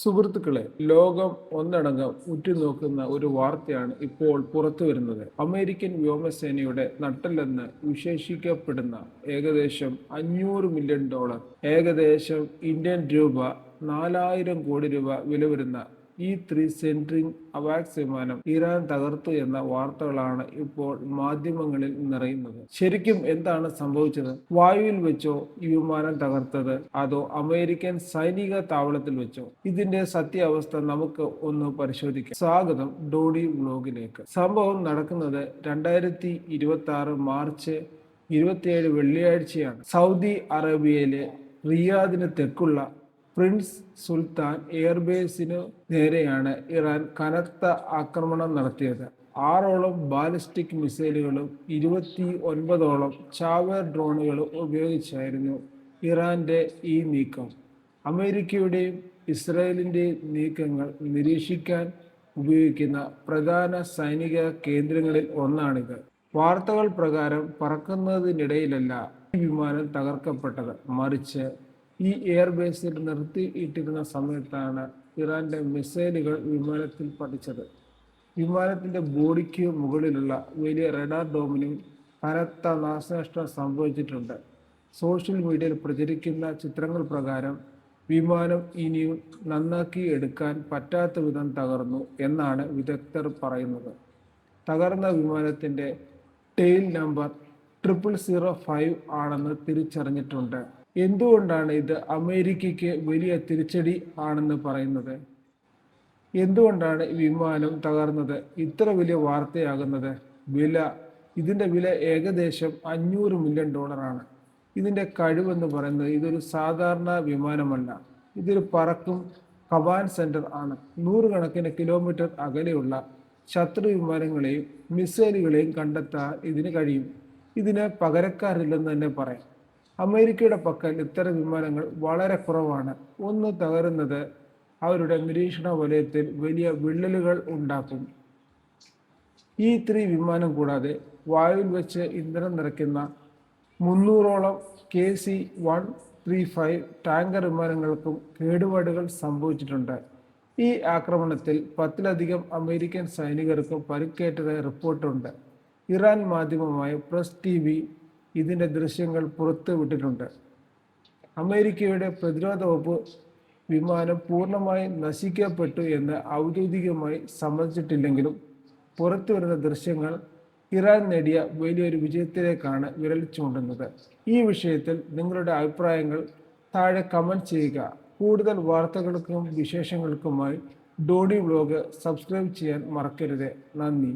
സുഹൃത്തുക്കളെ, ലോകം ഒന്നടങ്കം ഉറ്റുനോക്കുന്ന ഒരു വാർത്തയാണ് ഇപ്പോൾ പുറത്തു വരുന്നത്. അമേരിക്കൻ വ്യോമസേനയുടെ നട്ടെല്ലെന്ന് വിശേഷിക്കപ്പെടുന്ന ഏകദേശം $500 മില്യൺ, ഏകദേശം ഇന്ത്യൻ രൂപ 4000 കോടി വില വരുന്ന E-3 സെൻട്രിംഗ് അവാക്സ് വിമാനം ഇറാൻ തകർത്തു എന്ന വാർത്തകളാണ് ഇപ്പോൾ മാധ്യമങ്ങളിൽ നിറയുന്നത്. ശരിക്കും എന്താണ് സംഭവിച്ചത്? വായുവിൽ വെച്ചോ ഈ വിമാനം തകർത്തത്, അതോ അമേരിക്കൻ സൈനിക താവളത്തിൽ വെച്ചോ? ഇതിന്റെ സത്യാവസ്ഥ നമുക്ക് ഒന്ന് പരിശോധിക്കാം. സ്വാഗതം ഡോഡി വ്ലോഗിലേക്ക്. സംഭവം നടക്കുന്നത് 2026 മാർച്ച് 27 വെള്ളിയാഴ്ചയാണ്. സൗദി അറേബ്യയിലെ റിയാദിന് തെക്കുള്ള പ്രിൻസ് സുൽത്താൻ എയർബേസിനു നേരെയാണ് ഇറാൻ കനത്ത ആക്രമണം നടത്തിയത്. 6ഓളം ബാലിസ്റ്റിക് മിസൈലുകളും 29ഓളം ചാവേർ ഡ്രോണുകളും ഉപയോഗിച്ചായിരുന്നു ഇറാന്റെ ഈ നീക്കം. അമേരിക്കയുടെയും ഇസ്രായേലിന്റെയും നീക്കങ്ങൾ നിരീക്ഷിക്കാൻ ഉപയോഗിക്കുന്ന പ്രധാന സൈനിക കേന്ദ്രങ്ങളിൽ ഒന്നാണിത്. വാർത്തകൾ പ്രകാരം പറക്കുന്നതിനിടയിലല്ല ഈ വിമാനം തകർക്കപ്പെട്ടത്, മറിച്ച് ഈ എയർബേസിൽ നിർത്തിയിട്ടിരുന്ന സമയത്താണ് ഇറാന്റെ മിസൈലുകൾ വിമാനത്തിൽ പതിച്ചത്. വിമാനത്തിന്റെ ബോഡിക്ക് മുകളിലുള്ള വലിയ റഡാർ ഡോമിനും കനത്ത നാശനഷ്ടം സംഭവിച്ചിട്ടുണ്ട്. സോഷ്യൽ മീഡിയയിൽ പ്രചരിക്കുന്ന ചിത്രങ്ങൾ പ്രകാരം വിമാനം ഇനിയും നന്നാക്കി എടുക്കാൻ പറ്റാത്ത വിധം തകർന്നു എന്നാണ് വിദഗ്ധർ പറയുന്നത്. തകർന്ന വിമാനത്തിന്റെ ടെയിൽ നമ്പർ 0005 ആണെന്ന് തിരിച്ചറിഞ്ഞിട്ടുണ്ട്. എന്തുകൊണ്ടാണ് ഇത് അമേരിക്കയ്ക്ക് വലിയ തിരിച്ചടി ആണെന്ന് പറയുന്നത്? എന്തുകൊണ്ടാണ് വിമാനം തകർന്നത് ഇത്ര വലിയ വാർത്തയാകുന്നത്? ഇതിന്റെ വില ഏകദേശം $500 മില്യൺ ആണ്. ഇതിന്റെ കഴിവെന്ന് പറയുന്നത് ഇതൊരു സാധാരണ വിമാനമല്ല. ഇതൊരു പറക്കും കമാൻഡ് സെന്റർ ആണ്. 100 കണക്കിന് കിലോമീറ്റർ അകലെയുള്ള ശത്രു വിമാനങ്ങളെയും മിസൈലുകളെയും കണ്ടെത്താൻ ഇതിന് കഴിയും. ഇതിന് പകരക്കാരില്ലെന്ന് തന്നെ പറയാം. അമേരിക്കയുടെ പക്കൽ ഇത്തരം വിമാനങ്ങൾ വളരെ കുറവാണ്. ഒന്ന് തകരുന്നത് അവരുടെ നിരീക്ഷണ വലയത്തിൽ വലിയ വിള്ളലുകൾ ഉണ്ടാക്കും. E-3 വിമാനം കൂടാതെ വായുവിൽ വെച്ച് ഇന്ധനം നിറയ്ക്കുന്ന 300ഓളം KC-135 ടാങ്കർ വിമാനങ്ങൾക്കും കേടുപാടുകൾ സംഭവിച്ചിട്ടുണ്ട്. ഈ ആക്രമണത്തിൽ 10ലധികം അമേരിക്കൻ സൈനികർക്കും പരിക്കേറ്റതായി റിപ്പോർട്ടുണ്ട്. ഇറാൻ മാധ്യമമായ പ്രസ് TV ഇതിന്റെ ദൃശ്യങ്ങൾ പുറത്തു വിട്ടിട്ടുണ്ട്. അമേരിക്കയുടെ പ്രതിരോധ വകുപ്പ് വിമാനം പൂർണ്ണമായി നശിക്കപ്പെട്ടു എന്ന് ഔദ്യോഗികമായി സമ്മതിച്ചിട്ടില്ലെങ്കിലും പുറത്തു വരുന്ന ദൃശ്യങ്ങൾ ഇറാൻ നേടിയ വലിയൊരു വിജയത്തിലേക്കാണ് വിരൽ ചൂണ്ടുന്നത്. ഈ വിഷയത്തിൽ നിങ്ങളുടെ അഭിപ്രായങ്ങൾ താഴെ കമന്റ് ചെയ്യുക. കൂടുതൽ വാർത്തകൾക്കും വിശേഷങ്ങൾക്കുമായി ഡോഡി വ്ലോഗ് സബ്സ്ക്രൈബ് ചെയ്യാൻ മറക്കരുത്. നന്ദി.